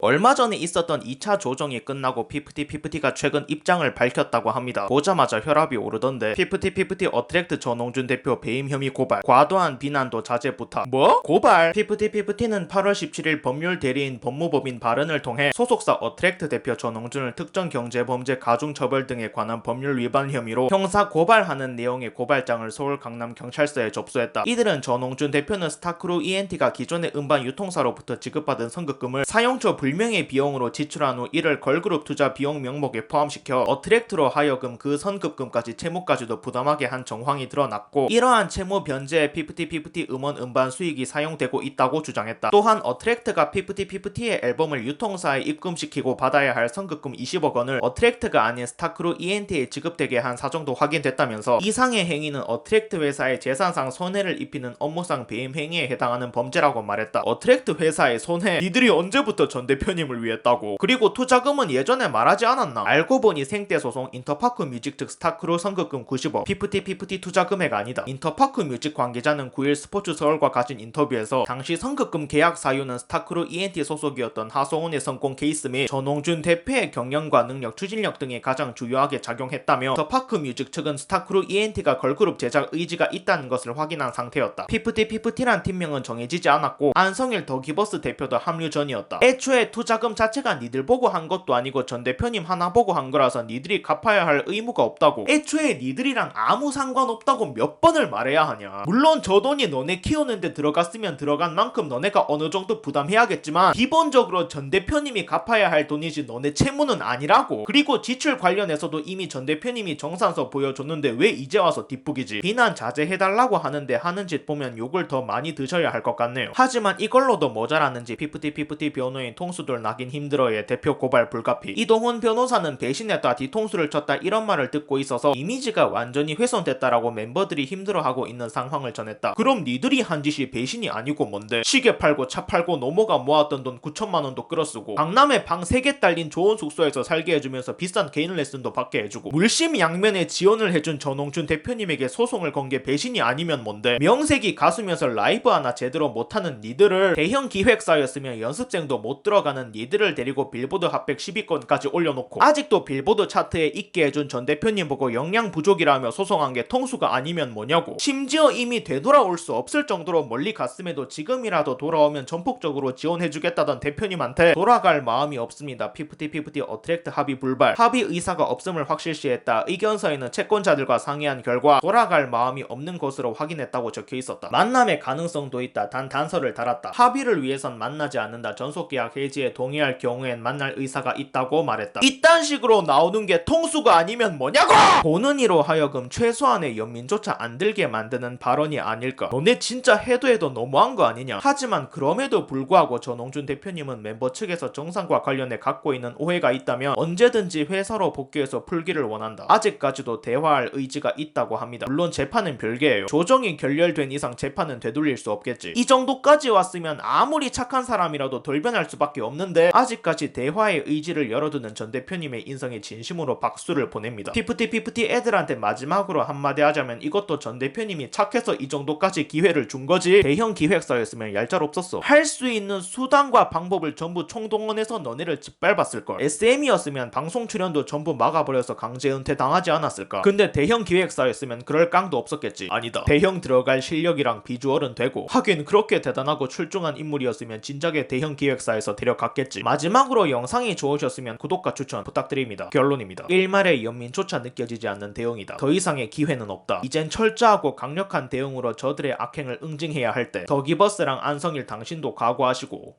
얼마 전에 있었던 2차 조정이 끝나고 피프티피프티가 최근 입장을 밝혔다고 합니다. 보자마자 혈압이 오르던데 피프티피프티 어트랙트 전홍준 대표 배임 혐의 고발, 과도한 비난도 자제 부탁. 뭐? 고발? 피프티피프티는 8월 17일 법률 대리인 법무법인 발언을 통해 소속사 어트랙트 대표 전홍준을 특정 경제범죄 가중처벌 등에 관한 법률 위반 혐의로 형사 고발하는 내용의 고발장을 서울 강남경찰서에 접수했다. 이들은 전홍준 대표는 스타크루 ENT가 기존의 음반 유통사로부터 지급받은 선급금을 사용처 불명의 비용으로 지출한 후 이를 걸그룹 투자 비용 명목에 포함시켜 어트랙트로 하여금 그 선급금까지 채무까지도 부담하게 한 정황이 드러났고, 이러한 채무 변제에 피프티피프티 음원 음반 수익이 사용되고 있다고 주장했다. 또한 어트랙트가 피프티피프티의 앨범을 유통사에 입금시키고 받아야 할 선급금 20억 원을 어트랙트가 아닌 스타크루 ENT에 지급되게 한 사정도 확인됐다면서 이상의 행위는 어트랙트 회사의 재산상 손해를 입히는 업무상 배임 행위에 해당하는 범죄라고 말했다. 어트랙트 회사의 손해? 니들이 언제부터 전 대표님을 위했다고? 그리고 투자금은 예전에 말하지 않았나? 알고 보니 생떼 소송 인터파크 뮤직 측 스타크루 선급금 90억, 피프티피프티 투자 금액 아니다. 인터파크 뮤직 관계자는 9일 스포츠 서울과 가진 인터뷰에서 당시 선급금 계약 사유는 스타크루 ENT 소속이었던 하소운의 성공 케이스 및 전홍준 대표의 경영과 능력, 추진력 등이 가장 주요하게 작용했다며, 인터파크 뮤직 측은 스타크루 ENT가 걸그룹 제작 의지가 있다는 것을 확인한 상태였다. 피프티피프티란 팀명은 정해지지 않았고 안성일 더기버스 대표도 합류 전이었다. 애초에 투자금 자체가 니들 보고 한 것도 아니고 전 대표님 하나 보고 한 거라서 니들이 갚아야 할 의무가 없다고. 애초에 니들이랑 아무 상관없다고 몇 번을 말해야 하냐. 물론 저 돈이 너네 키우는데 들어갔으면 들어간 만큼 너네가 어느 정도 부담해야겠지만 기본적으로 전 대표님이 갚아야 할 돈이지 너네 채무는 아니라고. 그리고 지출 관련해서도 이미 전 대표님이 정산서 보여줬는데 왜 이제 와서 뒷북이지. 비난 자제해달라고 하는데 하는 짓 보면 욕을 더 많이 드셔야 할 것 같네요. 하지만 이걸로도 모자랐는지 피프티피프티 변호인 통수들 나긴 힘들어의 대표 고발 불가피. 이동훈 변호사는 배신했다, 뒤통수를 쳤다 이런 말을 듣고 있어서 이미지가 완전히 훼손됐다라고 멤버들이 힘들어하고 있는 상황을 전했다. 그럼 니들이 한 짓이 배신이 아니고 뭔데? 시계 팔고 차 팔고 노모가 모았던 돈 9천만 원도 끌어쓰고 강남에 방 3개 딸린 좋은 숙소에서 살게 해주면서 비싼 개인 레슨도 받게 해주고 물심양면에 지원을 해준 전홍준 대표님에게 소송을 건 게 배신이 아니면 뭔데? 명색이 가수면서 라이브 하나 제대로 못하는 니들을, 대형 기획사였으면 연습생도 못 들어가는 니들을 데리고 빌보드 핫백 10위권까지 올려놓고 아직도 빌보드 차트에 있게 해준 전 대표님 보고 역량 부족이라며 소송한 게 통수가 아니면 뭐냐고. 심지어 이미 되돌아올 수 없을 정도로 멀리 갔음에도 지금이라도 돌아오면 전폭적으로 지원해주겠다던 대표님한테 돌아갈 마음이 없습니다. 피프티피프티 어트랙트 합의 불발, 합의 의사가 없음을 확실시했다. 의견서에는 채권자들과 상의한 결과 돌아갈 마음이 없는 것으로 확인했다고 적혀있었다. 만남의 가능성도 있다. 단 단서를 달았다. 합의를 위해선 만나지 않는다. 전속계약 해지에 동의할 경우엔 만날 의사가 있다고 말했다. 이딴 식으로 나오는 게 통수가 아니면 뭐냐고! 보는 이로 하여금 최소한의 연민조차 안 들게 만드는 발언이 아닐까. 너네 진짜 해도 너무한 거 아니냐. 하지만 그럼에도 불구하고 전홍준 대표님은 멤버 측에서 정상과 관련해 갖고 있는 오해가 있다면 언제든지 회사로 복귀해서 풀기를 원한다. 아직까지도 대화할 의지가 있다고 합니다. 물론 재판은 별개예요. 조정이 결렬된 이상 재판은 되돌릴 수 없겠지. 이 정도까지 왔으면 아무리 착한 사람이라도 돌변할 수밖에 없는데 아직까지 대화의 의지를 열어두는 전 대표님의 인성에 진심으로 박수를 보냅니다. 피프티피프티 애들한테 마지막으로 한마디 하자면 이것도 전 대표님이 착해서 이 정도까지 기회를 준 거지, 대형 기획사였으면 얄짤없었어. 할 수 있는 수단과 방법을 전부 총동원해서 너네를 짓밟았을걸. SM이었으면 방송 출연도 전부 막아버려서 강제 은퇴 당하지 않았을까. 근데 대형 기획사였으면 그럴 깡도 없었겠지. 아니다. 대형 들어갈 실력이랑 비주얼은 되고, 하긴 그렇게 대단하고 출중한 인물이었으면 진작에 대형 기획사에서 데려갔겠지. 마지막으로 영상이 좋으셨으면 구독과 추천 부탁드립니다. 결론입니다. 일말의 연민조차 느껴지지 않는 대응이다. 더 이상의 기회는 없다. 이젠 철저하고 강력한 대응으로 저들의 악행을 응징해야 할 때. 더기버스랑 안성일 당신도 각오하시고.